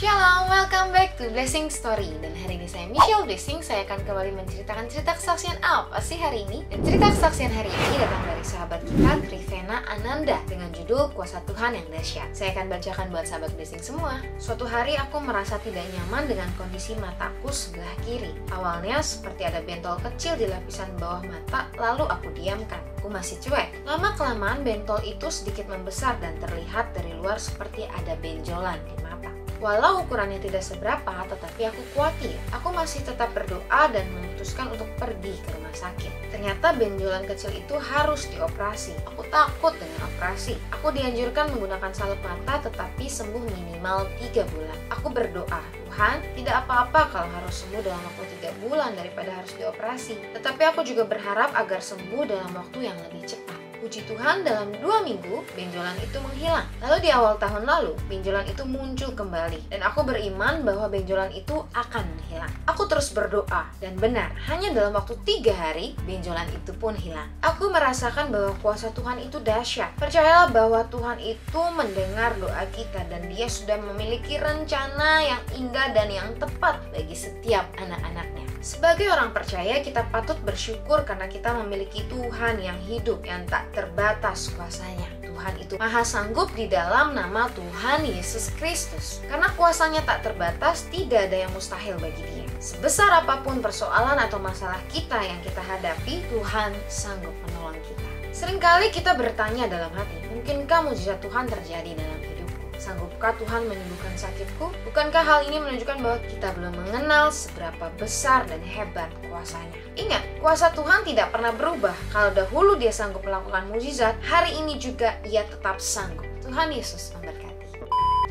Shalom, welcome back to Blessing Story. Dan hari ini saya Michelle Blessing. Saya akan kembali menceritakan cerita kesaksian apa sih hari ini. Dan cerita kesaksian hari ini datang dari sahabat kita, Trivena Ananda, dengan judul Kuasa Tuhan yang Dahsyat. Saya akan bacakan buat sahabat Blessing semua. Suatu hari aku merasa tidak nyaman dengan kondisi mataku sebelah kiri. Awalnya seperti ada bentol kecil di lapisan bawah mata, lalu aku diamkan. Aku masih cuek. Lama-kelamaan bentol itu sedikit membesar dan terlihat dari luar seperti ada benjolan di mata. Walau ukurannya tidak seberapa, tetapi aku khawatir. Aku masih tetap berdoa dan memutuskan untuk pergi ke rumah sakit. Ternyata benjolan kecil itu harus dioperasi. Aku takut dengan operasi. Aku dianjurkan menggunakan salep mata, tetapi sembuh minimal 3 bulan. Aku berdoa, Tuhan, tidak apa-apa kalau harus sembuh dalam waktu 3 bulan daripada harus dioperasi. Tetapi aku juga berharap agar sembuh dalam waktu yang lebih cepat. Puji Tuhan, dalam 2 minggu, benjolan itu menghilang. Lalu di awal tahun lalu, benjolan itu muncul kembali. Dan aku beriman bahwa benjolan itu akan menghilang. Aku terus berdoa, dan benar, hanya dalam waktu 3 hari, benjolan itu pun hilang. Aku merasakan bahwa kuasa Tuhan itu dahsyat. Percayalah bahwa Tuhan itu mendengar doa kita, dan Dia sudah memiliki rencana yang indah dan yang tepat bagi setiap anak-anaknya. Sebagai orang percaya, kita patut bersyukur karena kita memiliki Tuhan yang hidup, yang tak terbatas kuasanya. Tuhan itu maha sanggup di dalam nama Tuhan Yesus Kristus. Karena kuasanya tak terbatas, tidak ada yang mustahil bagi Dia. Sebesar apapun persoalan atau masalah kita yang kita hadapi, Tuhan sanggup menolong kita. Seringkali kita bertanya dalam hati, mungkinkah mujizat Tuhan terjadi dalam hidupku? Sanggupkah Tuhan menyembuhkan sakitku? Bukankah hal ini menunjukkan bahwa kita belum mengenal seberapa besar dan hebat kuasanya? Ingat, kuasa Tuhan tidak pernah berubah. Kalau dahulu Dia sanggup melakukan mujizat, hari ini juga Ia tetap sanggup. Tuhan Yesus memberkati.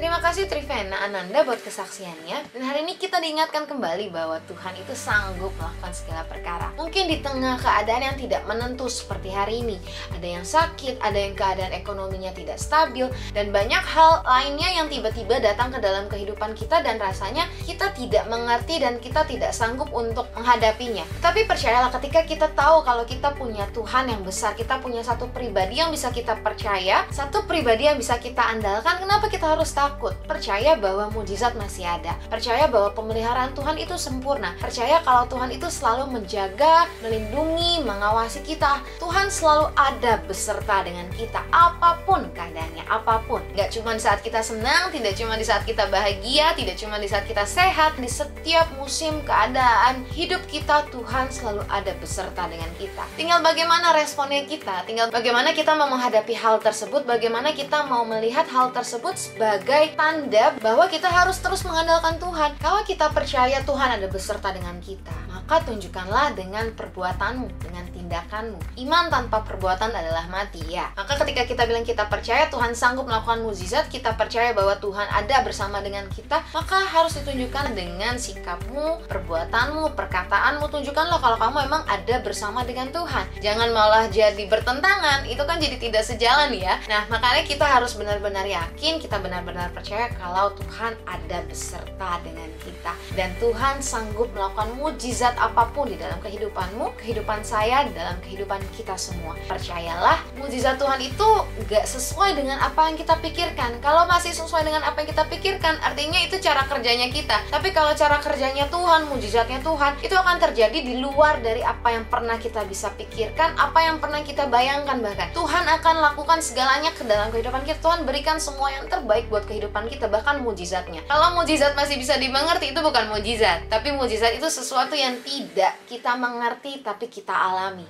Terima kasih Trivena Ananda buat kesaksiannya. Dan hari ini kita diingatkan kembali bahwa Tuhan itu sanggup melakukan segala perkara. Mungkin di tengah keadaan yang tidak menentu seperti hari ini, ada yang sakit, ada yang keadaan ekonominya tidak stabil, dan banyak hal lainnya yang tiba-tiba datang ke dalam kehidupan kita dan rasanya kita tidak mengerti dan kita tidak sanggup untuk menghadapinya. Tapi percayalah, ketika kita tahu kalau kita punya Tuhan yang besar, kita punya satu pribadi yang bisa kita percaya, satu pribadi yang bisa kita andalkan, kenapa kita harus takut? Percaya bahwa mujizat masih ada. Percaya bahwa pemeliharaan Tuhan itu sempurna. Percaya kalau Tuhan itu selalu menjaga, melindungi, mengawasi kita. Tuhan selalu ada beserta dengan kita, apapun keadaannya, apapun. Gak cuma di saat kita senang, tidak cuma di saat kita bahagia, tidak cuma di saat kita sehat. Di setiap musim keadaan hidup kita, Tuhan selalu ada beserta dengan kita. Tinggal bagaimana responnya kita, tinggal bagaimana kita mau menghadapi hal tersebut, bagaimana kita mau melihat hal tersebut sebagai tanda bahwa kita harus terus mengandalkan Tuhan. Kalau kita percaya Tuhan ada beserta dengan kita, maka tunjukkanlah dengan perbuatanmu, dengan tindakanmu. Iman tanpa perbuatan adalah mati, ya. Maka ketika kita bilang kita percaya Tuhan sanggup melakukan mukjizat, kita percaya bahwa Tuhan ada bersama dengan kita, maka harus ditunjukkan dengan sikapmu, perbuatanmu, perkataanmu. Tunjukkanlah kalau kamu memang ada bersama dengan Tuhan. Jangan malah jadi bertentangan, itu kan jadi tidak sejalan, ya. Nah, makanya kita harus benar-benar yakin, kita benar-benar percaya kalau Tuhan ada beserta dengan kita. Dan Tuhan sanggup melakukan mujizat apapun di dalam kehidupanmu, kehidupan saya, dalam kehidupan kita semua. Percayalah, mujizat Tuhan itu gak sesuai dengan apa yang kita pikirkan. Kalau masih sesuai dengan apa yang kita pikirkan, artinya itu cara kerjanya kita. Tapi kalau cara kerjanya Tuhan, mujizatnya Tuhan, itu akan terjadi di luar dari apa yang pernah kita bisa pikirkan, apa yang pernah kita bayangkan bahkan. Tuhan akan lakukan segalanya ke dalam kehidupan kita. Tuhan berikan semua yang terbaik buat kehidupan kita, bahkan mujizatnya. Kalau mujizat masih bisa dimengerti, itu bukan mujizat. Tapi mujizat itu sesuatu yang tidak kita mengerti, tapi kita alami.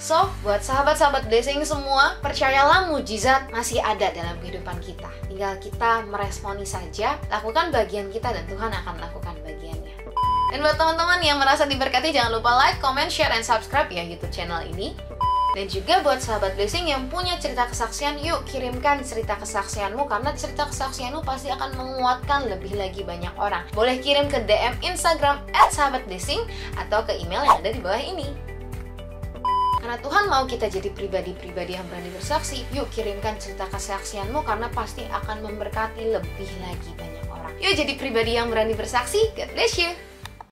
So, buat sahabat-sahabat blessing semua, percayalah mujizat masih ada dalam kehidupan kita. Tinggal kita meresponi saja, lakukan bagian kita dan Tuhan akan lakukan bagiannya. Dan buat teman-teman yang merasa diberkati, jangan lupa like, comment, share, and subscribe ya YouTube channel ini. Dan juga buat sahabat blessing yang punya cerita kesaksian, yuk kirimkan cerita kesaksianmu, karena cerita kesaksianmu pasti akan menguatkan lebih lagi banyak orang. Boleh kirim ke DM Instagram @sahabatblessing atau ke email yang ada di bawah ini. Karena Tuhan mau kita jadi pribadi-pribadi yang berani bersaksi, yuk kirimkan cerita kesaksianmu karena pasti akan memberkati lebih lagi banyak orang. Yuk jadi pribadi yang berani bersaksi. God bless you.